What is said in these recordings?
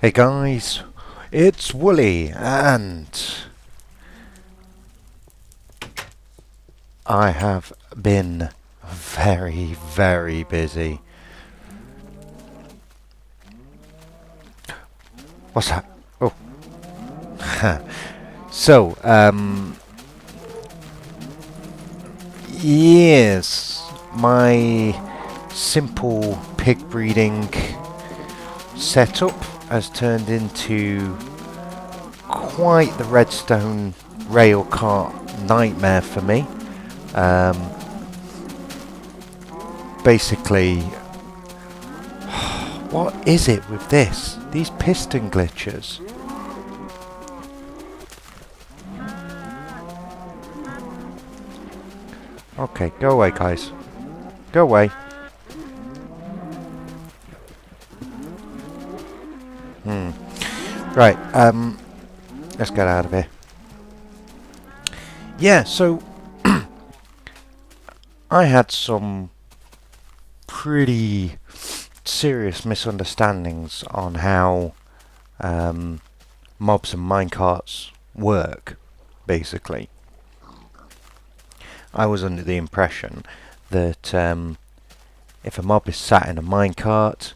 Hey guys, it's Wooly, and I have been very busy. What's that? Oh, so, yes, my simple pig breeding setup has turned into quite the redstone rail cart nightmare for me. Basically, what is it with this? These piston glitches. Okay, go away, guys. Go away. Right, let's get out of here. Yeah, so I had some pretty serious misunderstandings on how mobs and minecarts work, basically. I was under the impression that if a mob is sat in a minecart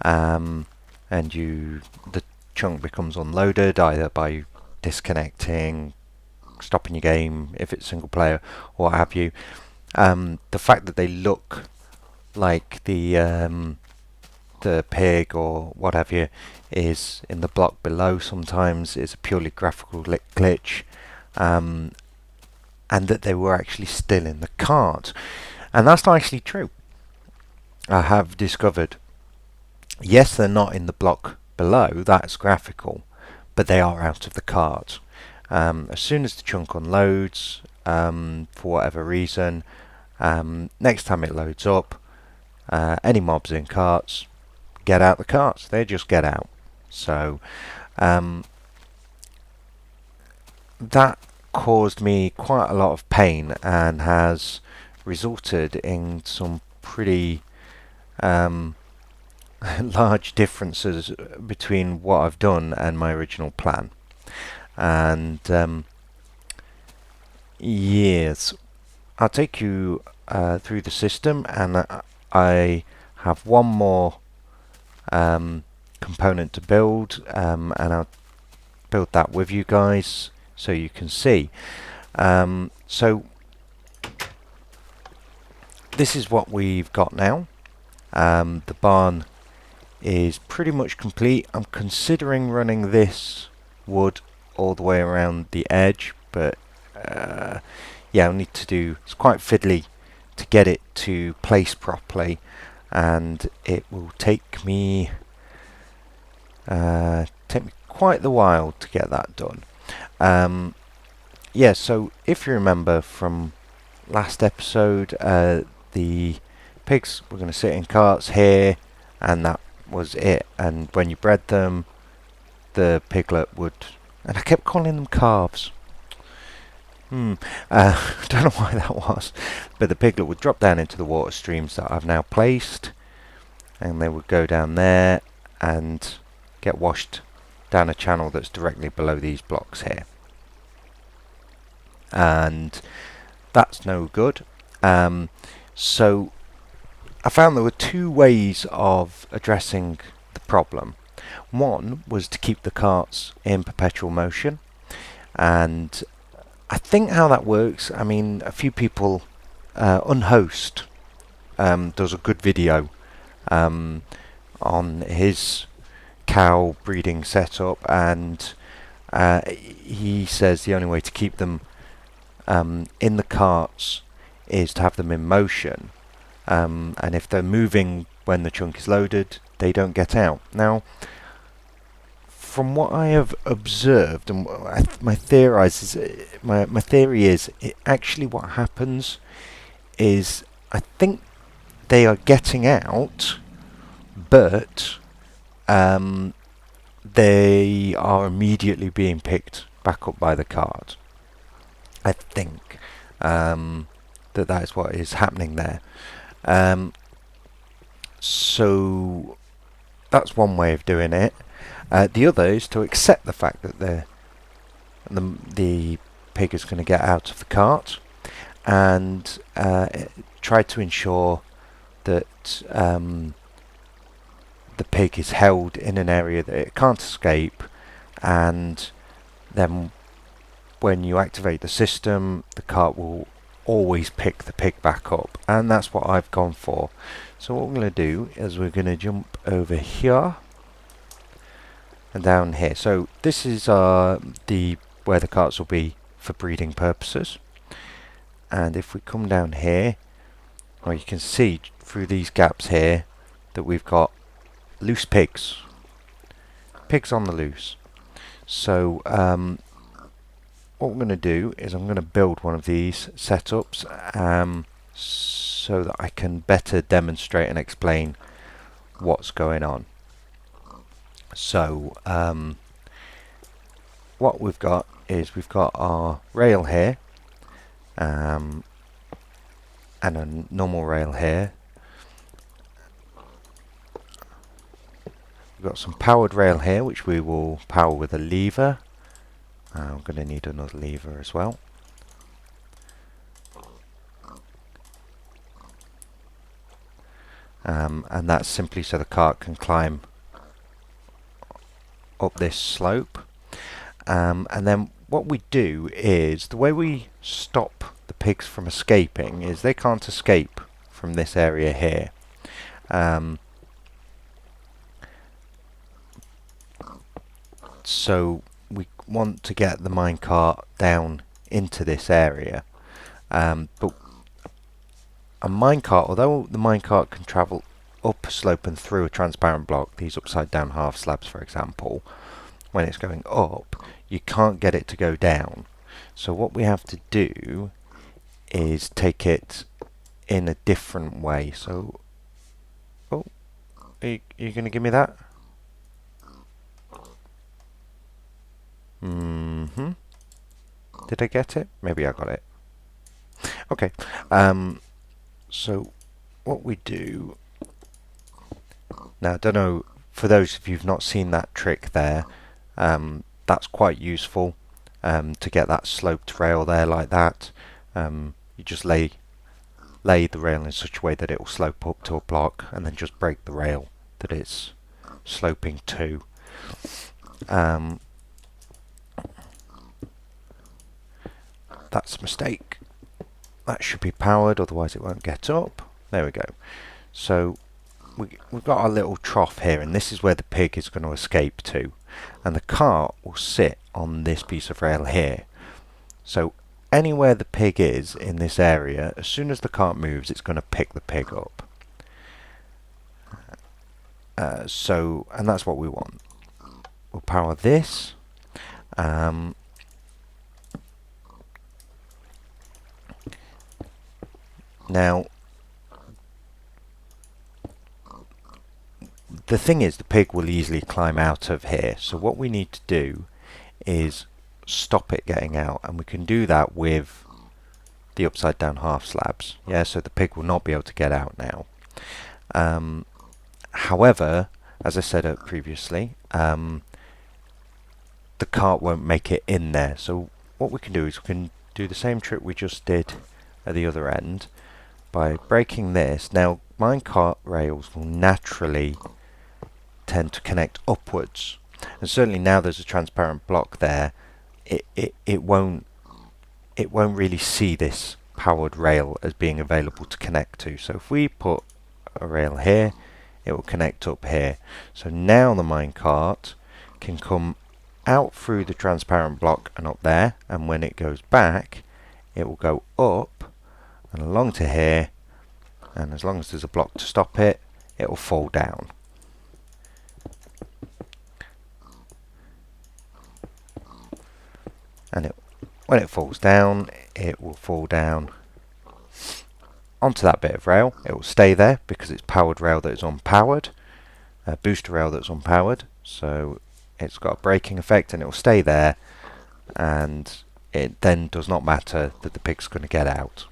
and the chunk becomes unloaded either by disconnecting, stopping your game if it's single player or what have you, the fact that they look like the pig or what have you is in the block below sometimes is a purely graphical glitch, and that they were actually still in the cart, and that's not actually true. I have discovered, yes, they're not in the block below, that's graphical, but they are out of the cart. As soon as the chunk unloads, for whatever reason, next time it loads up, any mobs in carts get out the carts. They just get out. So that caused me quite a lot of pain and has resulted in some pretty large differences between what I've done and my original plan. And yes, I'll take you through the system, and I have one more component to build, and I'll build that with you guys so you can see. So this is what we've got now. The barn is pretty much complete. I'm considering running this wood all the way around the edge, but yeah, I'll need to do, it's quite fiddly to get it to place properly, and it will take me quite the while to get that done. Yeah, so if you remember from last episode, the pigs were going to sit in carts here, and that was it. And when you bred them, the piglet would, and I kept calling them calves. Don't know why that was, but the piglet would drop down into the water streams that I've now placed, and they would go down there and get washed down a channel that's directly below these blocks here. And that's no good. So I found there were two ways of addressing the problem. One was to keep the carts in perpetual motion, and I think how that works, I mean, a few people, Unhost does a good video on his cow breeding setup, and he says the only way to keep them in the carts is to have them in motion, and if they're moving when the chunk is loaded, they don't get out. Now, from what I have observed, and my theory is, actually what happens is, I think they are getting out, but they are immediately being picked back up by the cart. I think that is what is happening there. So that's one way of doing it. The other is to accept the fact that the pig is going to get out of the cart, and try to ensure that the pig is held in an area that it can't escape, and then when you activate the system, the cart will always pick the pig back up, and that's what I've gone for. So what we're going to do is we're going to jump over here and down here. So this is where the carts will be for breeding purposes. And if we come down here, well, you can see through these gaps here that we've got loose pigs. Pigs on the loose. So what we're going to do is I'm going to build one of these setups so that I can better demonstrate and explain what's going on. So what we've got is we've got our rail here and a normal rail here. We've got some powered rail here which we will power with a lever. I'm going to need another lever as well. And that's simply so the cart can climb up this slope. And then what we do is, the way we stop the pigs from escaping is they can't escape from this area here. So we want to get the minecart down into this area, but a minecart, although the minecart can travel up a slope and through a transparent block, these upside down half slabs for example, when it's going up you can't get it to go down. So what we have to do is take it in a different way. So are you going to give me that? Did I get it? Maybe I got it. Okay. So what we do now, I don't know, for those of you who've not seen that trick there, that's quite useful to get that sloped rail there like that. You just lay the rail in such a way that it will slope up to a block, and then just break the rail that it's sloping to. That's a mistake. That should be powered, otherwise it won't get up. There we go. So we've got our little trough here, and this is where the pig is going to escape to. And the cart will sit on this piece of rail here. So anywhere the pig is in this area, as soon as the cart moves, it's going to pick the pig up. And that's what we want. We'll power this. Now, the thing is, the pig will easily climb out of here, so what we need to do is stop it getting out, and we can do that with the upside down half slabs. Yeah, so the pig will not be able to get out now. However, as I said previously, the cart won't make it in there, so what we can do is we can do the same trick we just did at the other end by breaking this. Now, minecart rails will naturally tend to connect upwards, and certainly now there's a transparent block there, it won't really see this powered rail as being available to connect to. So if we put a rail here, it will connect up here. So now the minecart can come out through the transparent block and up there, and when it goes back it will go up and along to here, and as long as there's a block to stop it, it will fall down. And when it falls down, it will fall down onto that bit of rail. It will stay there because it's powered rail that is unpowered, booster rail that's unpowered, so it's got a braking effect, and it will stay there, and it then does not matter that the pig's going to get out.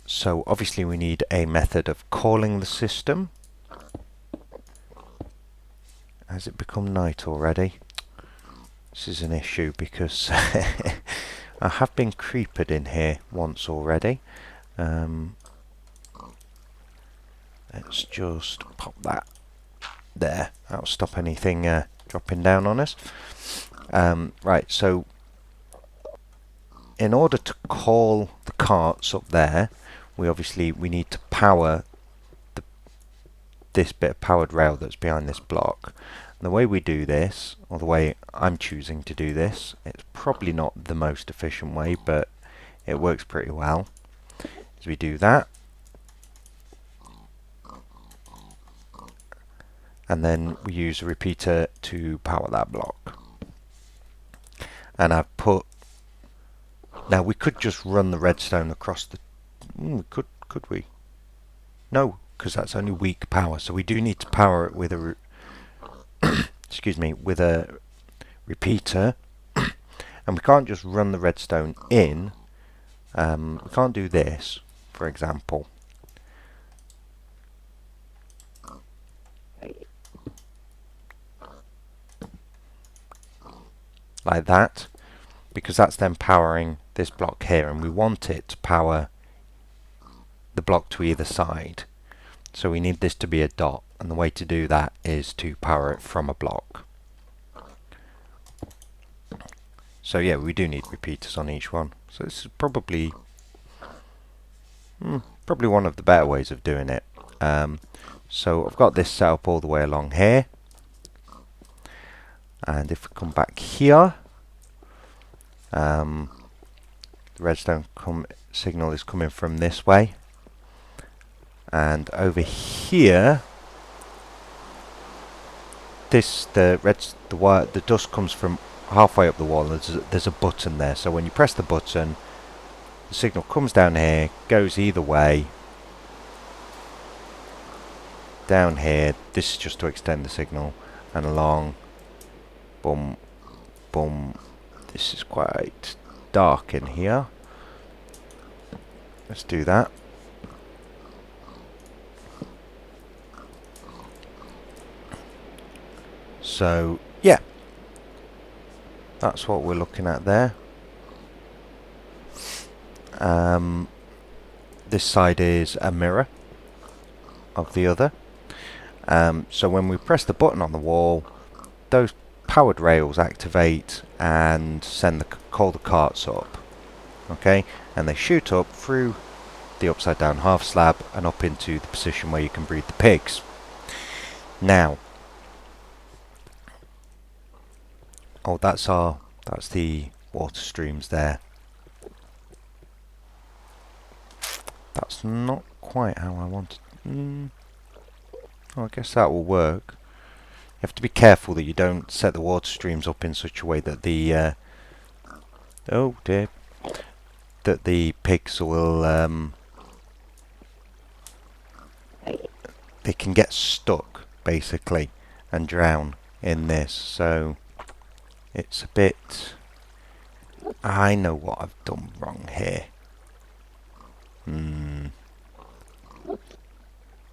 So obviously we need a method of calling the system. Has it become night already? This is an issue because I have been creeped in here once already. Let's just pop that there. That'll stop anything dropping down on us. Right, so in order to call the carts up there, we need to power this bit of powered rail that's behind this block. And the way we do this, or the way I'm choosing to do this, it's probably not the most efficient way, but it works pretty well. As we do that, and then we use a repeater to power that block. And I've put, now we could just run the redstone across the, could we? No, because that's only weak power, so we do need to power it with a excuse me, with a repeater. And we can't just run the redstone in. We can't do this, for example. Like that, because that's then powering this block here, and we want it to power the block to either side. So we need this to be a dot, and the way to do that is to power it from a block. So yeah, we do need repeaters on each one. So this is probably one of the better ways of doing it. So I've got this set up all the way along here. And if we come back here, the redstone signal is coming from this way. And over here, the dust comes from halfway up the wall. There's a button there, so when you press the button, the signal comes down here, goes either way. Down here, this is just to extend the signal, and along. Boom, boom. This is quite dark in here. Let's do that. So, yeah. That's what we're looking at there. This side is a mirror of the other. So when we press the button on the wall, those powered rails activate and call the carts up. Okay, and they shoot up through the upside down half slab and up into the position where you can breed the pigs. Now, oh, that's the water streams there. That's not quite how I wanted. I guess that will work. You have to be careful that you don't set the water streams up in such a way that the oh dear, that the pigs will they can get stuck basically and drown in this. So it's a bit. I know what I've done wrong here.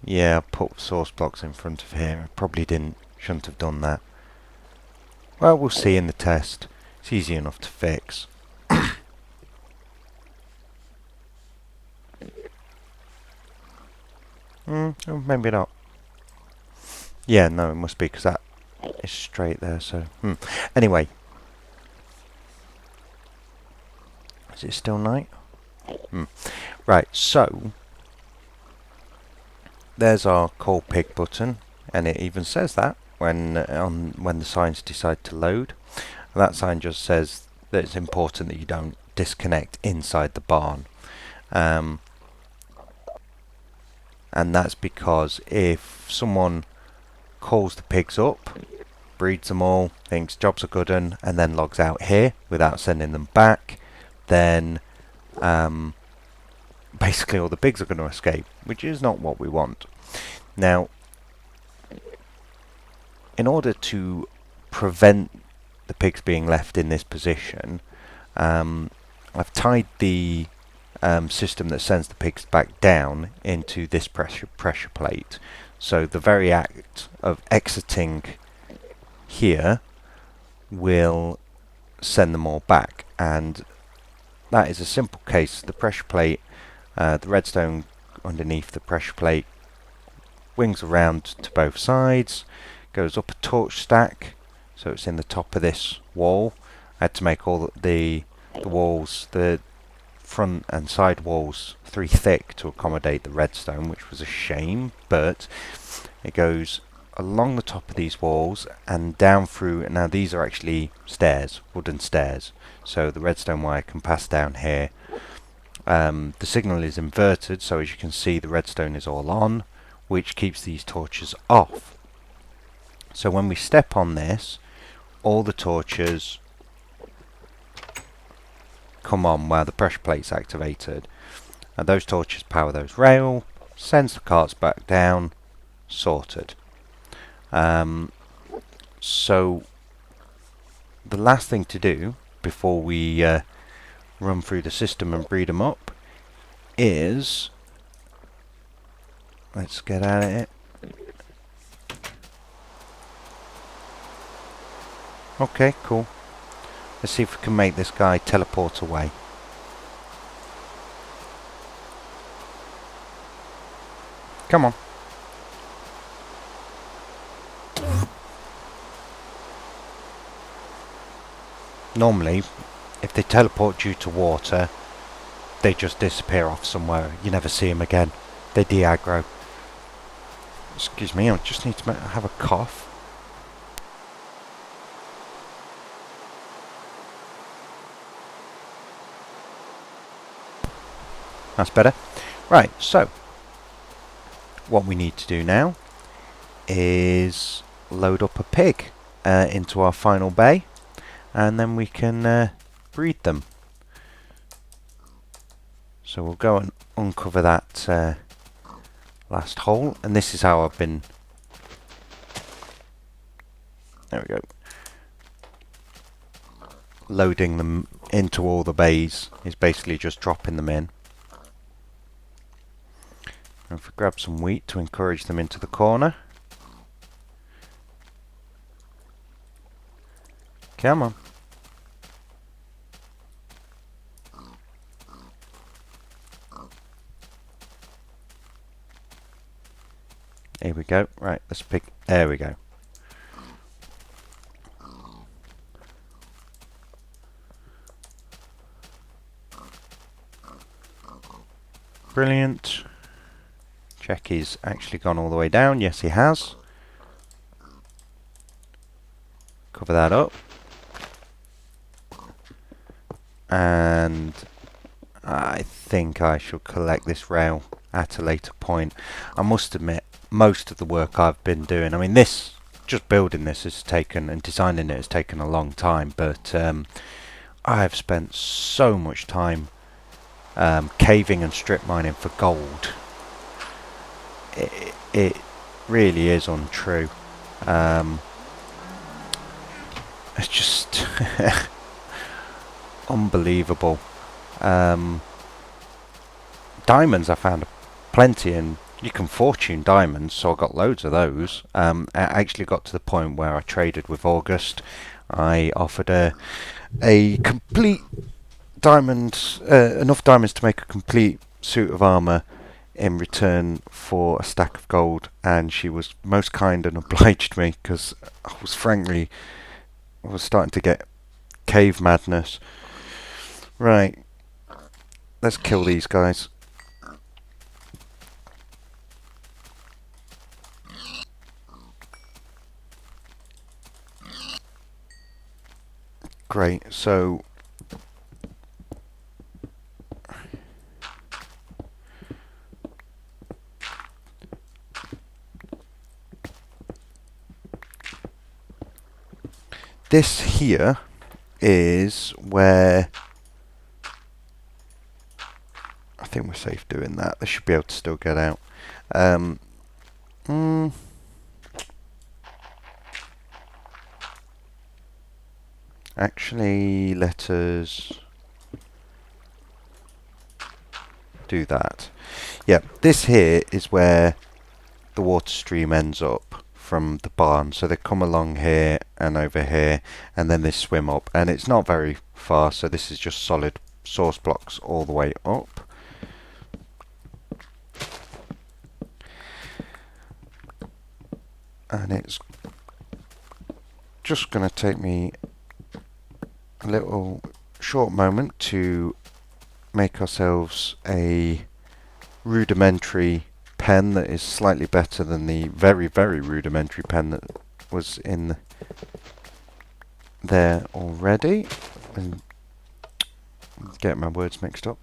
Yeah, I put source blocks in front of here. I probably shouldn't have done that. Well, we'll see in the test. It's easy enough to fix. Oh, maybe not. Yeah, no, it must be because that is straight there. So, anyway, is it still night? Right, so there's our call pig button, and it even says that when the signs decide to load. And that sign just says that it's important that you don't disconnect inside the barn. And that's because if someone calls the pigs up, breeds them all, thinks jobs are good, and then logs out here without sending them back, then basically all the pigs are going to escape, which is not what we want. Now, in order to prevent the pigs being left in this position, I've tied the system that sends the pigs back down into this pressure plate. So the very act of exiting here will send them all back, and that is a simple case. The pressure plate, the redstone underneath the pressure plate wings around to both sides, goes up a torch stack, so it's in the top of this wall. I had to make all the walls, the front and side walls, 3 thick to accommodate the redstone, which was a shame, but it goes along the top of these walls and down through. Now these are actually stairs, wooden stairs, so the redstone wire can pass down here. The signal is inverted, so as you can see the redstone is all on, which keeps these torches off. So when we step on this, all the torches come on while the pressure plate's activated, and those torches power those rail, sends the carts back down, sorted. So the last thing to do before we run through the system and breed them up is, let's get at it. Okay, cool. Let's see if we can make this guy teleport away. Come on. Normally, if they teleport due to water, they just disappear off somewhere. You never see them again. They de-aggro. Excuse me, I just need to have a cough. That's better. Right, so what we need to do now is load up a pig into our final bay, and then we can breed them. So we'll go and uncover that last hole, and this is how I've been, there we go, loading them into all the bays, is basically just dropping them in. And if we grab some wheat to encourage them into the corner. Come on. Here we go. Right, let's pick. There we go. Brilliant. Check he's actually gone all the way down. Yes, he has. Cover that up. And I think I shall collect this rail at a later point. I must admit, most of the work I've been doing, I mean this, just building this has taken, and designing it has taken a long time, but I've spent so much time caving and strip mining for gold. It really is untrue. It's just unbelievable. Diamonds I found plenty, and you can fortune diamonds, so I got loads of those. I actually got to the point where I traded with August. I offered a complete diamond, enough diamonds to make a complete suit of armour in return for a stack of gold, and she was most kind and obliged me, because I was starting to get cave madness. Right, let's kill these guys. Great, so this here is where I think we're safe doing that. They should be able to still get out. Actually, let us do that. Yeah, this here is where the water stream ends up from the barn. So they come along here and over here, and then they swim up, and it's not very far, so this is just solid source blocks all the way up. And it's just going to take me a little short moment to make ourselves a rudimentary pen that is slightly better than the very, very rudimentary pen that was in there already. And get my words mixed up.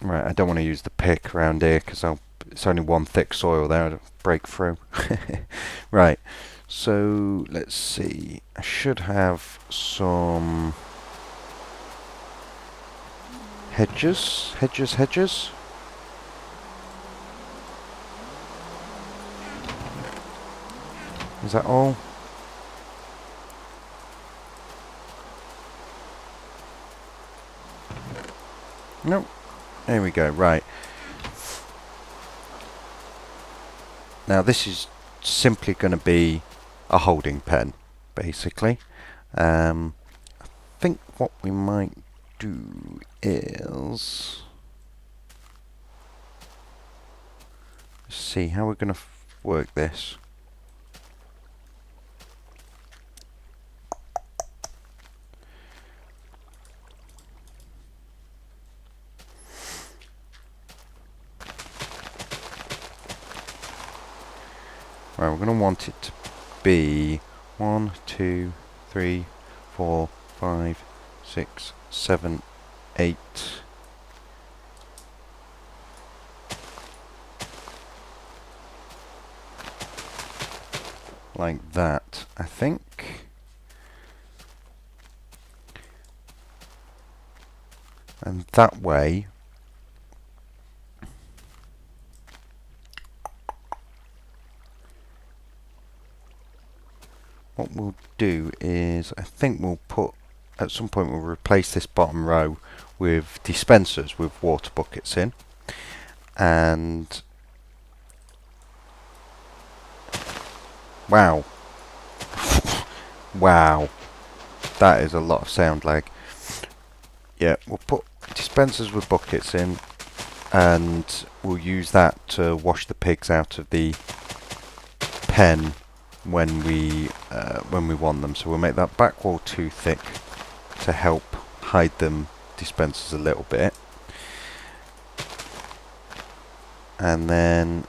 Right, I don't want to use the pick around here because it's only one thick soil there, I'll break through. Right, so let's see. I should have some hedges. Is that all? Nope. There we go, right. Now this is simply going to be a holding pen, basically. I think what we might do is see how we're going to work this. Right, we're going to want it to be 1, 2, 3, 4, 5, 6, 7, 8. Like that, I think. And that way, what we'll do is, I think we'll put, at some point we'll replace this bottom row with dispensers with water buckets in. And wow. Wow. That is a lot of sound lag. Yeah, we'll put dispensers with buckets in, and we'll use that to wash the pigs out of the pen when we want them. So we'll make that back wall too thick to help hide them dispensers a little bit. And then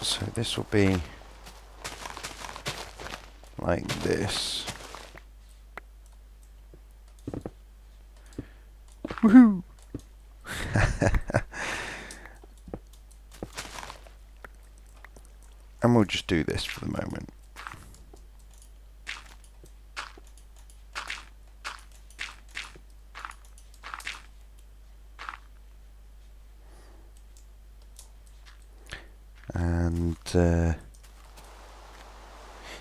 so this will be like this. Woohoo! And we'll just do this for the moment. And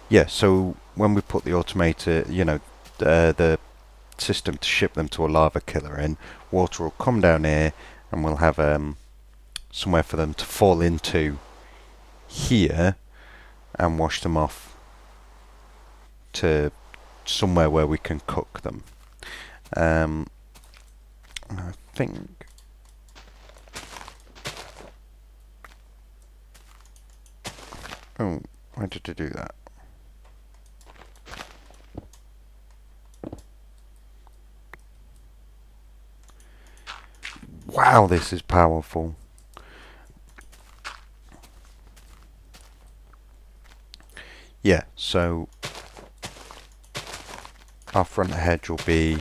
yeah, so when we put the automator, the system to ship them to a lava killer in, water will come down here, and we'll have somewhere for them to fall into here and wash them off to somewhere where we can cook them. I think why did I do that? Wow, this is powerful. Yeah, so our front hedge will be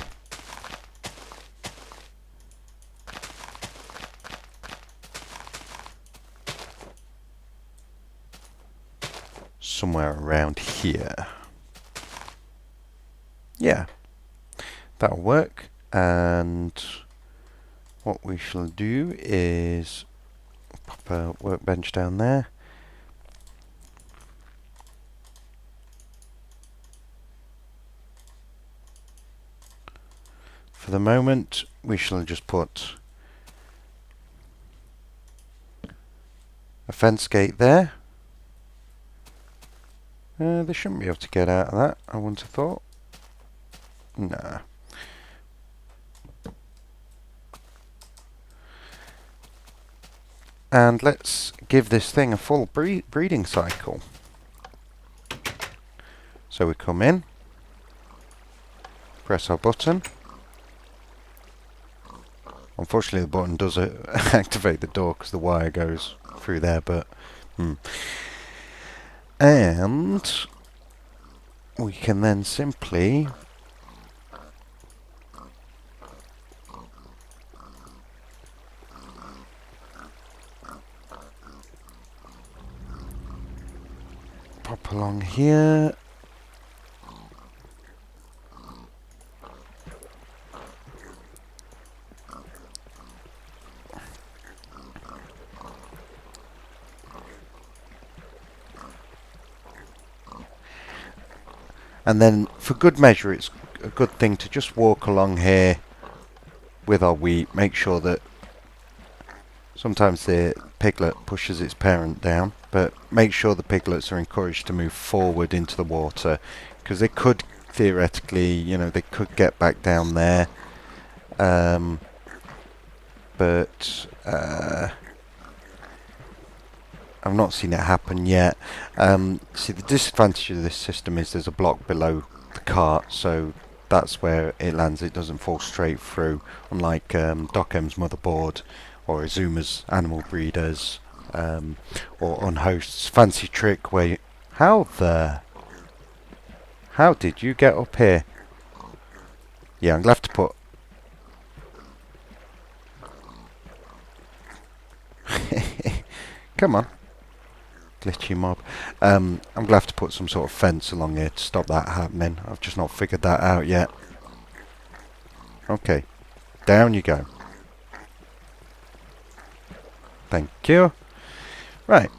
somewhere around here. Yeah, that'll work. And what we shall do is pop a workbench down there. for the moment, we shall just put a fence gate there. They shouldn't be able to get out of that, I wouldn't have thought. Nah. And let's give this thing a full breeding cycle. So we come in, press our button. Unfortunately the button does activate the door because the wire goes through there, but and we can then simply pop along here. And then, for good measure, it's a good thing to just walk along here with our wheat. Make sure that sometimes the piglet pushes its parent down, but make sure the piglets are encouraged to move forward into the water, because they could theoretically, you know, they could get back down there. But I've not seen it happen yet. See, the disadvantage of this system is there's a block below the cart, so that's where it lands. It doesn't fall straight through, unlike Docm's motherboard or Azuma's animal breeders, or Unhost's fancy trick where you, how did you get up here? Yeah, I'm gonna have to put come on, glitchy mob. I'm gonna have to put some sort of fence along here to stop that happening. I've just not figured that out yet. Okay, down you go. Thank you. Right.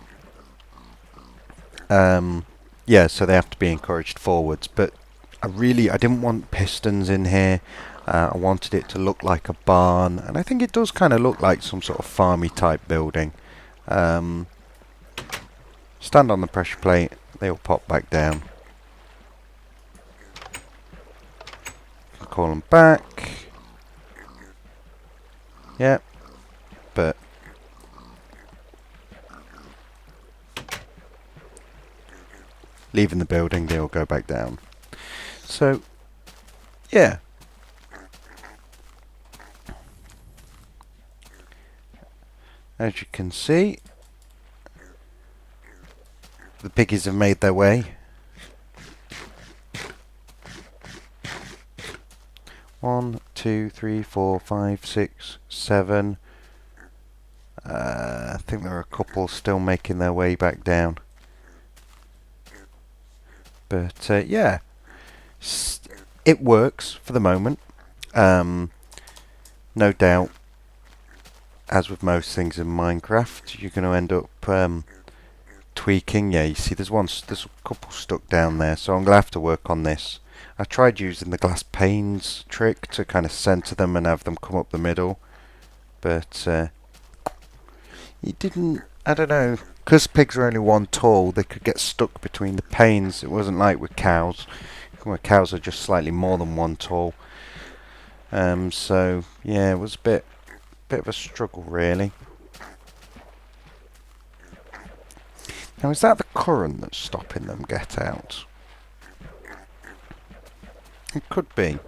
Yeah, so they have to be encouraged forwards, but I didn't want pistons in here. I wanted it to look like a barn, and I think it does kind of look like some sort of farmy type building. Stand on the pressure plate, they'll pop back down. Call them back. Yeah, but leaving the building, they'll go back down. So, yeah. As you can see, the piggies have made their way. One, two, three, four, five, six, seven. I think there are a couple still making their way back down. But yeah, it works for the moment. No doubt, as with most things in Minecraft, you're going to end up tweaking. Yeah, you see there's a couple stuck down there, so I'm going to have to work on this. I tried using the glass panes trick to kind of center them and have them come up the middle, but it didn't, I don't know, because pigs are only one tall, they could get stuck between the panes. It wasn't like with cows, where cows are just slightly more than one tall. So yeah, it was a bit of a struggle really. Now, is that the current that's stopping them get out? It could be.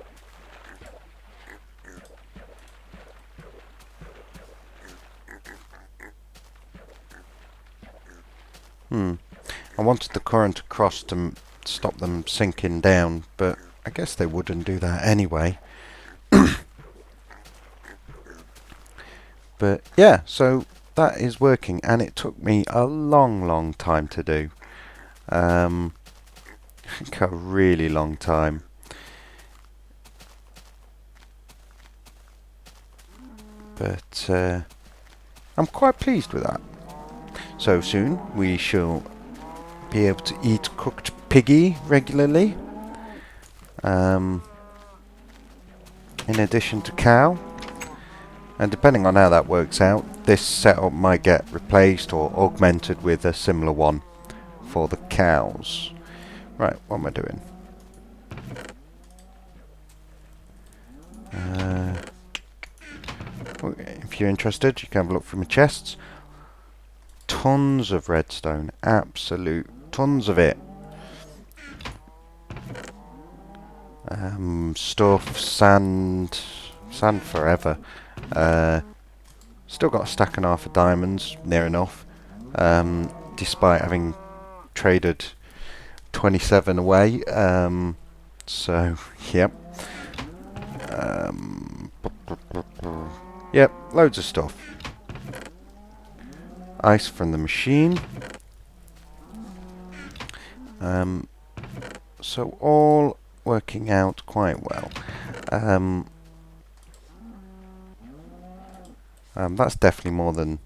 I wanted the current across to stop them sinking down, but I guess they wouldn't do that anyway. But yeah, so that is working, and it took me a long time to do. I think a really long time. But I'm quite pleased with that. So soon we shall be able to eat cooked piggy regularly. in addition to cow. And depending on how that works out, this setup might get replaced or augmented with a similar one for the cows. Right, what am I doing? If you're interested, you can have a look through my chests. Tons of redstone, absolute tons of it. Stuff, sand forever. Still got a stack and a half of diamonds, near enough, despite having traded 27 away. So, yep. Yep, loads of stuff. Ice from the machine. So all working out quite well. That's definitely more than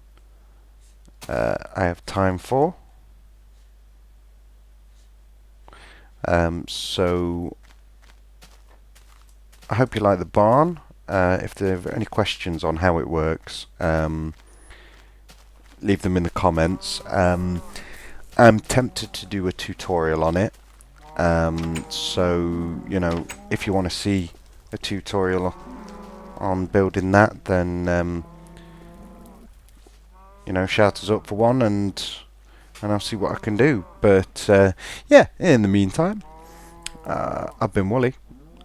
I have time for. So I hope you like the barn. If there are any questions on how it works, leave them in the comments. I'm tempted to do a tutorial on it. So, you know, if you want to see a tutorial on building that, then you know, shout us up for one, and I'll see what I can do. But yeah, in the meantime, I've been Wooly,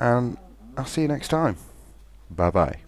and I'll see you next time. Bye bye.